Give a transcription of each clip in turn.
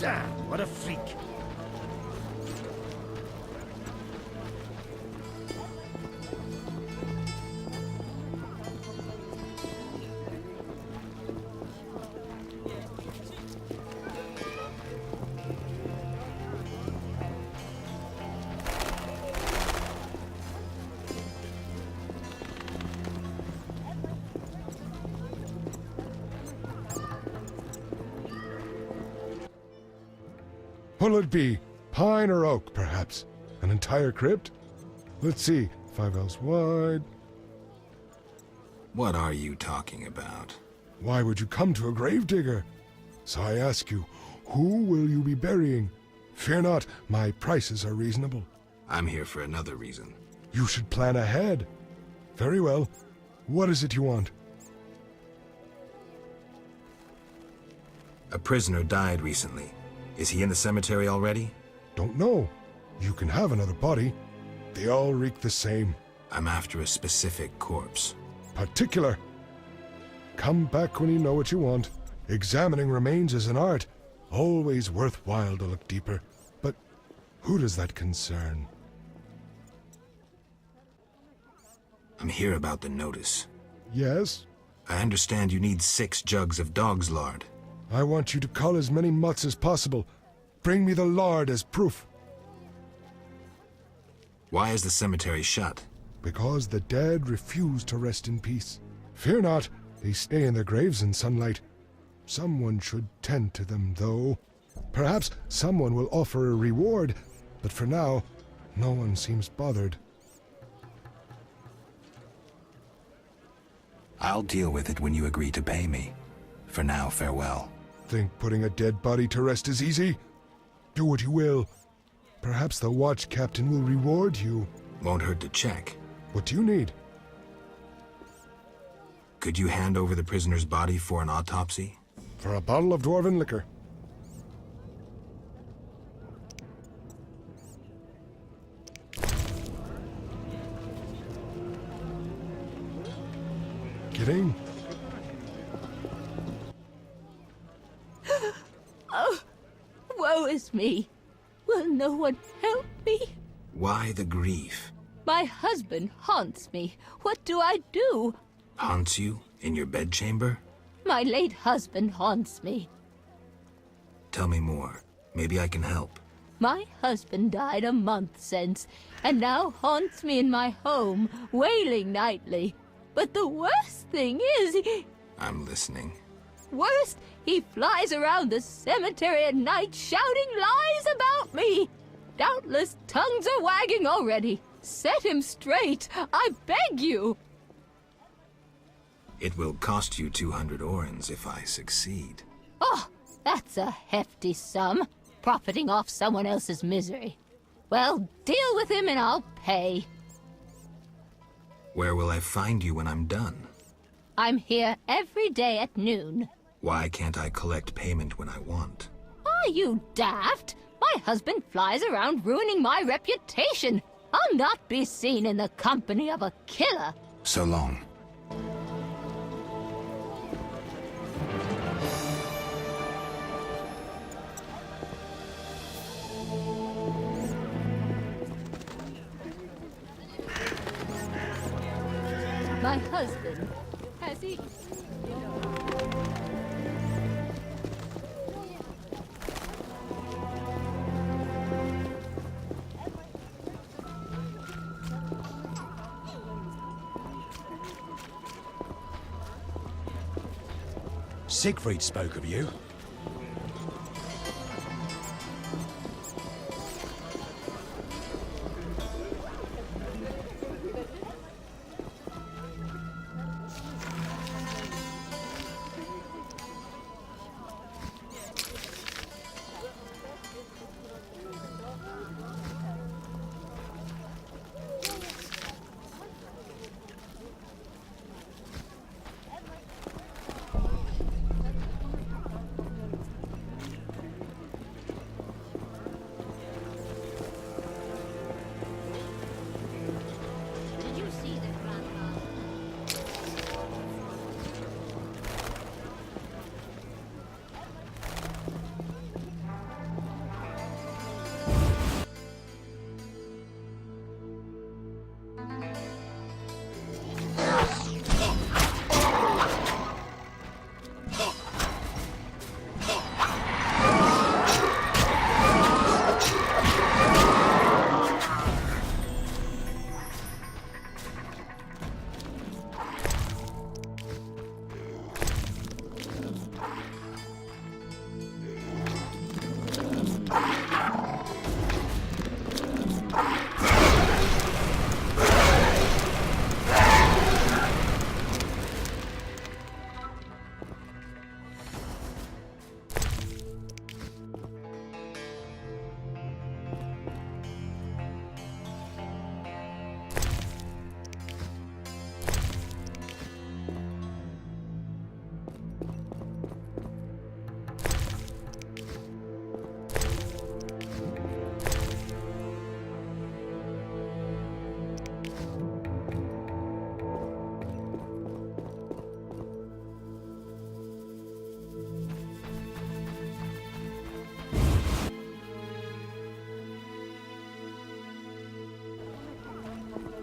Damn, what a freak. What'll it be? Pine or oak, perhaps? An entire crypt? Let's see. 5 ells wide. What are you talking about? Why would you come to a gravedigger? So I ask you, who will you be burying? Fear not, my prices are reasonable. I'm here for another reason. You should plan ahead. Very well. What is it you want? A prisoner died recently. Is he in the cemetery already? Don't know. You can have another body. They all reek the same. I'm after a specific corpse. Particular. Come back when you know what you want. Examining remains is an art. Always worthwhile to look deeper. But who does that concern? I'm here about the notice. Yes? I understand you need 6 jugs of dog's lard. I want you to cull as many mutts as possible. Bring me the lard as proof. Why is the cemetery shut? Because the dead refuse to rest in peace. Fear not, they stay in their graves in sunlight. Someone should tend to them, though. Perhaps someone will offer a reward, but for now, no one seems bothered. I'll deal with it when you agree to pay me. For now, farewell. Think putting a dead body to rest is easy? Do what you will. Perhaps the watch captain will reward you. Won't hurt to check. What do you need? Could you hand over the prisoner's body for an autopsy? For a bottle of dwarven liquor. Get in. Oh, woe is me. Will no one help me? Why the grief? My husband haunts me. What do I do? Haunts you? In your bedchamber? My late husband haunts me. Tell me more. Maybe I can help. My husband died a month since, and now haunts me in my home, wailing nightly. But the worst thing is, I'm listening. worst, he flies around the cemetery at night shouting lies about me. Doubtless tongues are wagging already. Set him straight, I beg you. It will cost you 200 orens if I succeed. Oh, that's a hefty sum, profiting off someone else's misery. Well, deal with him and I'll pay. Where will I find you when I'm done? I'm here every day at noon. Why can't I collect payment when I want? Are you daft? My husband flies around ruining my reputation. I'll not be seen in the company of a killer. So long. My husband, has he... Siegfried spoke of you.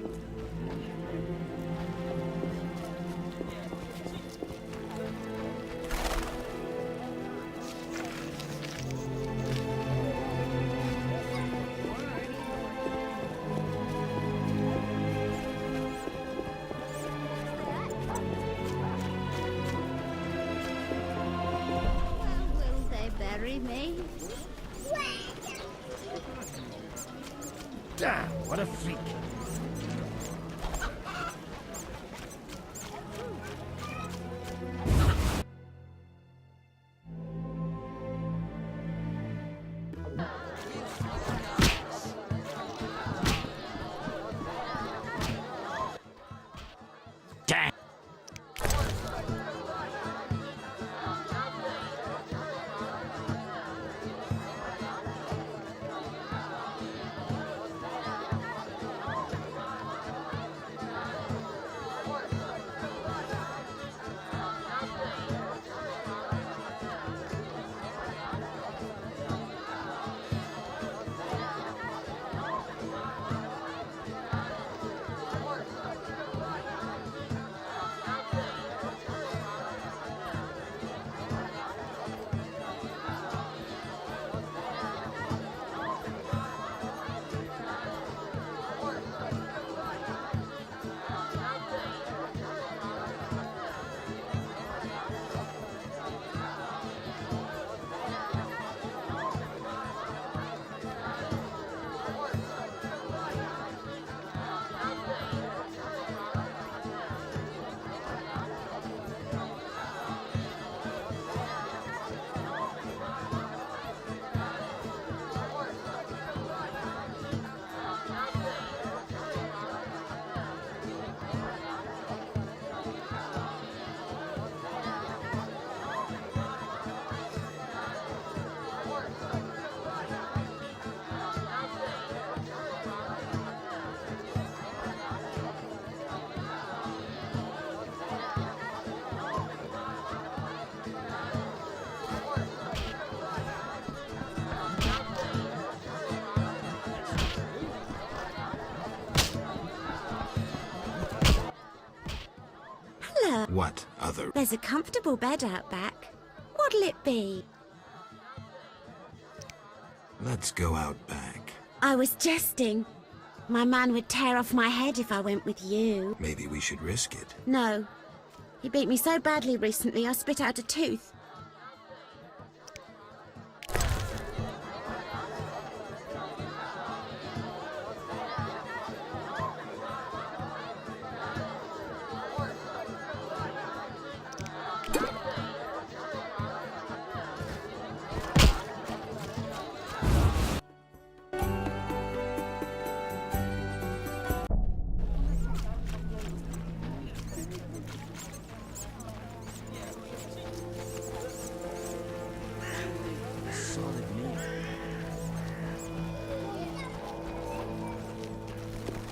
Will they bury me? Damn, what a freak. Damn. What other? There's a comfortable bed out back. What'll it be? Let's go out back. I was jesting. My man would tear off my head if I went with you. Maybe we should risk it. No. He beat me so badly recently I spit out a tooth.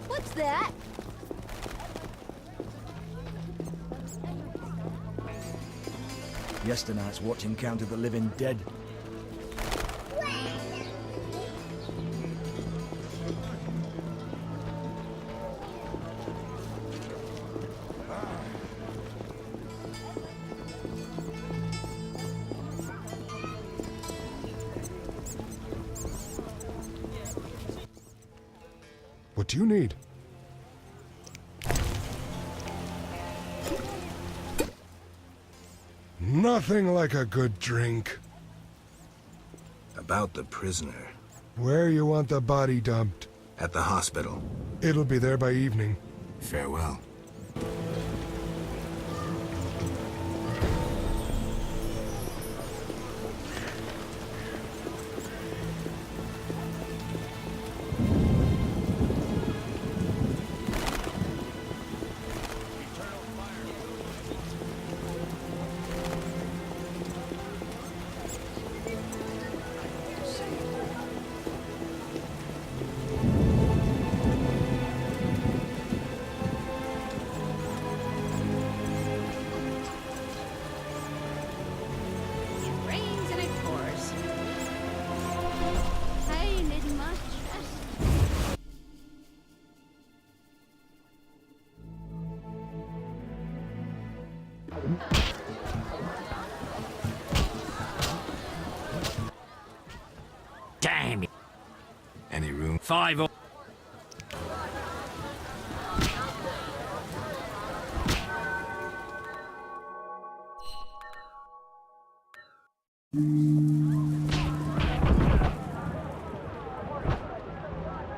What's that? Yesternight's watching Count of the Living Dead. What do you need? Nothing like a good drink. About the prisoner. Where you want the body dumped? At the hospital. It'll be there by evening. Farewell. 5 or...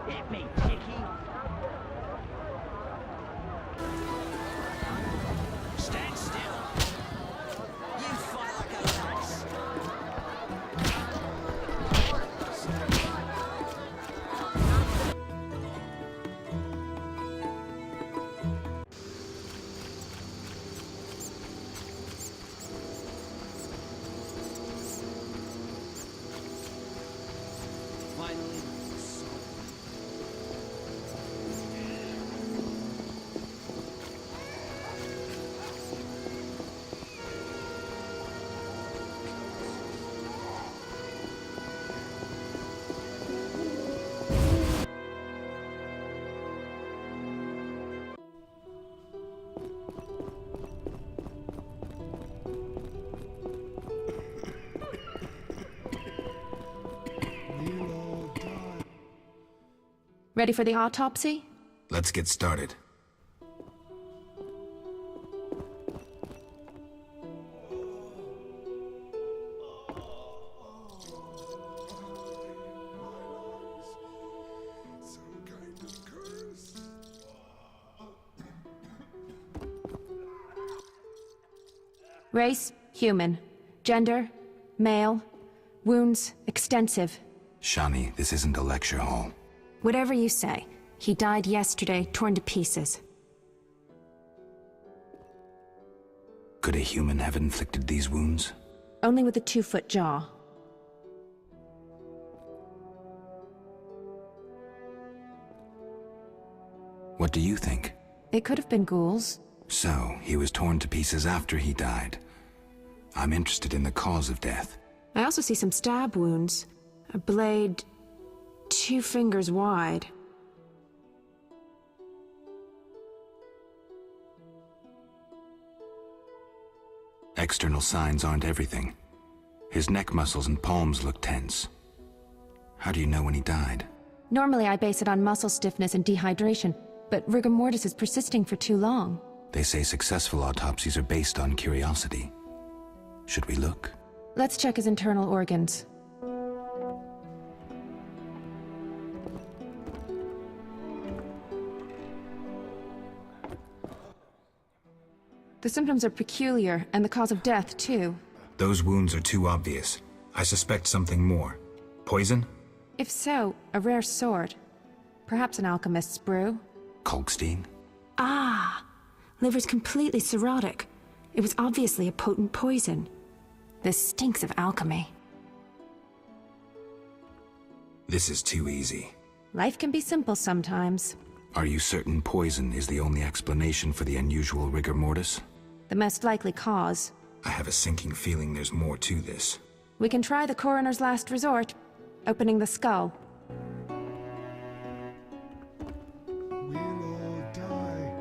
Hit me, Chicky. Stand still. You fight like a lass. Finally, We'll all die. Ready for the autopsy? Let's get started. Some kind of curse. Race, human. Gender, male. Wounds, extensive. Shani, this isn't a lecture hall. Whatever you say. He died yesterday, torn to pieces. Could a human have inflicted these wounds? Only with a 2-foot jaw. What do you think? It could have been ghouls. So, he was torn to pieces after he died. I'm interested in the cause of death. I also see some stab wounds. A blade 2 fingers wide. External signs aren't everything. His neck muscles and palms look tense. How do you know when he died? Normally I base it on muscle stiffness and dehydration, but rigor mortis is persisting for too long. They say successful autopsies are based on curiosity. Should we look? Let's check his internal organs. The symptoms are peculiar, and the cause of death, too. Those wounds are too obvious. I suspect something more. Poison? If so, a rare sword. Perhaps an alchemist's brew. Kalkstein? Ah! Liver's completely cirrhotic. It was obviously a potent poison. This stinks of alchemy. This is too easy. Life can be simple sometimes. Are you certain poison is the only explanation for the unusual rigor mortis? The most likely cause. I have a sinking feeling there's more to this. We can try the coroner's last resort, opening the skull. We'll all die.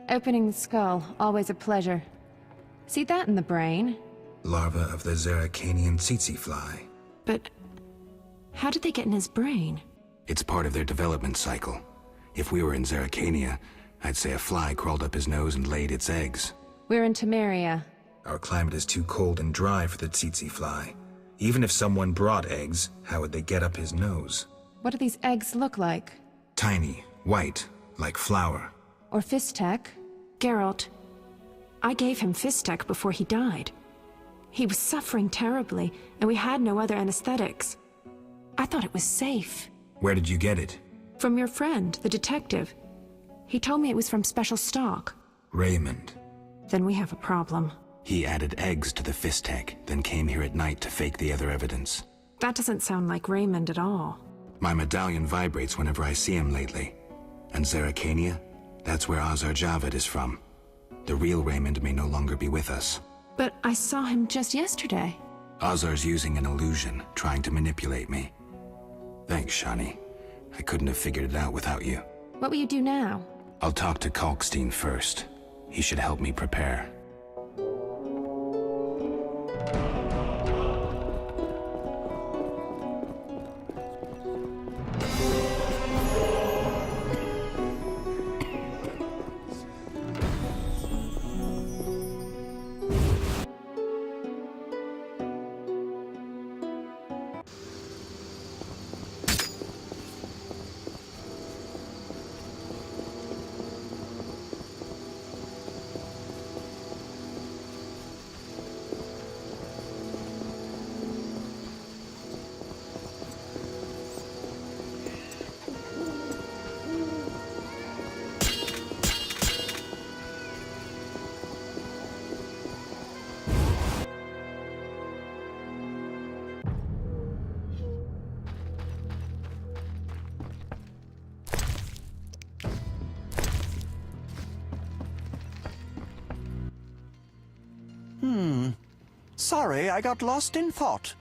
Opening the skull, always a pleasure. See that in the brain? Larva of the Zeracanian tsetse fly. But how did they get in his brain? It's part of their development cycle. If we were in Zeracania, I'd say a fly crawled up his nose and laid its eggs. We're in Temeria. Our climate is too cold and dry for the tsetse fly. Even if someone brought eggs, how would they get up his nose? What do these eggs look like? Tiny, white, like flour. Or Fistek? Geralt, I gave him Fistek before he died. He was suffering terribly, and we had no other anesthetics. I thought it was safe. Where did you get it? From your friend, the detective. He told me it was from special stock. Raymond. Then we have a problem. He added eggs to the Fistek, then came here at night to fake the other evidence. That doesn't sound like Raymond at all. My medallion vibrates whenever I see him lately. And Zeracania? That's where Azar Javad is from. The real Raymond may no longer be with us. But I saw him just yesterday. Azar's using an illusion, trying to manipulate me. Thanks, Shani. I couldn't have figured it out without you. What will you do now? I'll talk to Kalkstein first. He should help me prepare. Sorry, I got lost in thought.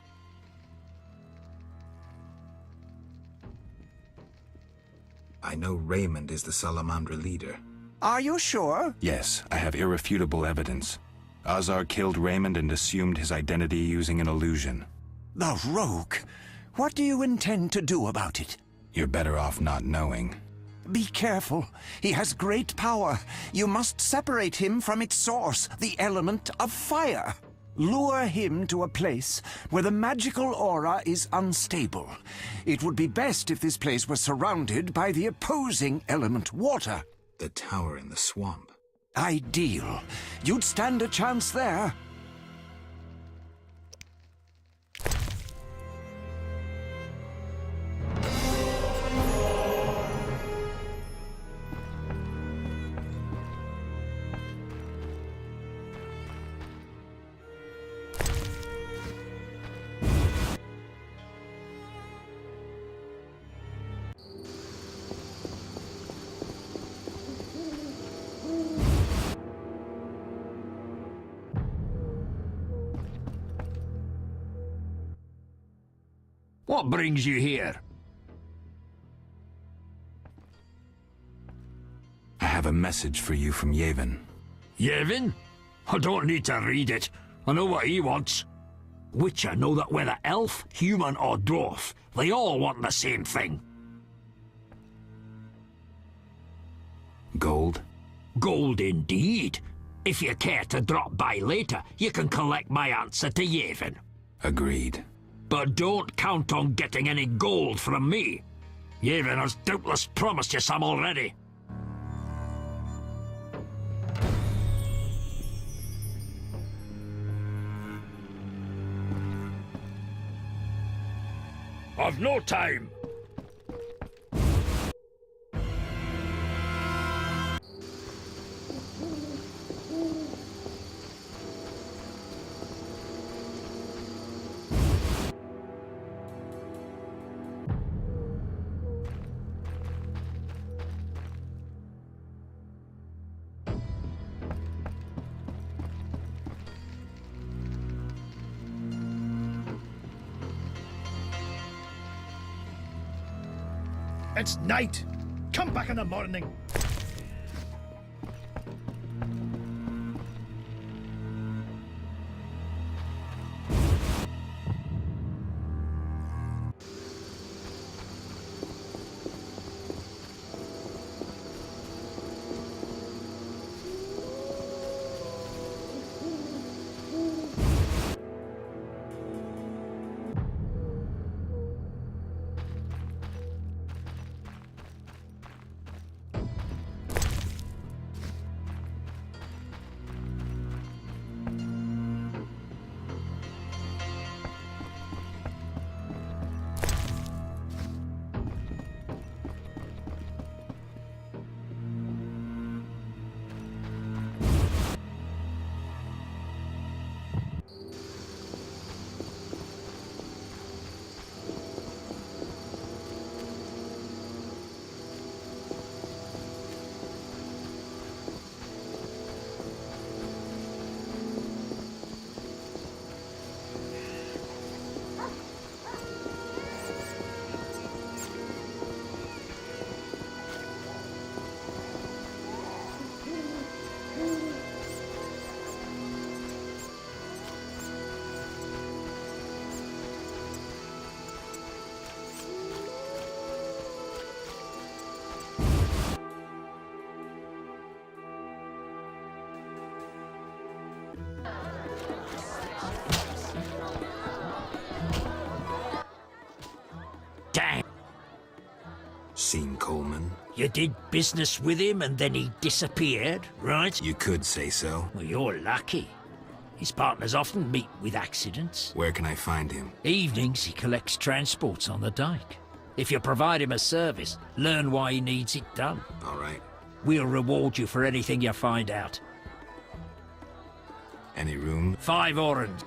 I know Raymond is the Salamandra leader. Are you sure? Yes, I have irrefutable evidence. Azar killed Raymond and assumed his identity using an illusion. The rogue. What do you intend to do about it? You're better off not knowing. Be careful. He has great power. You must separate him from its source, the element of fire. Lure him to a place where the magical aura is unstable. It would be best if this place was surrounded by the opposing element, water. The tower in the swamp. Ideal. You'd stand a chance there. What brings you here? I have a message for you from Yevon. Yevon? I don't need to read it. I know what he wants. Witcher know that whether elf, human or dwarf, they all want the same thing. Gold? Gold indeed. If you care to drop by later, you can collect my answer to Yevon. Agreed. But don't count on getting any gold from me. Yevon has doubtless promised you some already. I've no time. It's night. Come back in the morning. Damn. Seen Coleman? You did business with him and then he disappeared, right? You could say so. Well, you're lucky. His partners often meet with accidents. Where can I find him? Evenings, he collects transports on the dike. If you provide him a service, learn why he needs it done. All right. We'll reward you for anything you find out. Any room? 5 orange.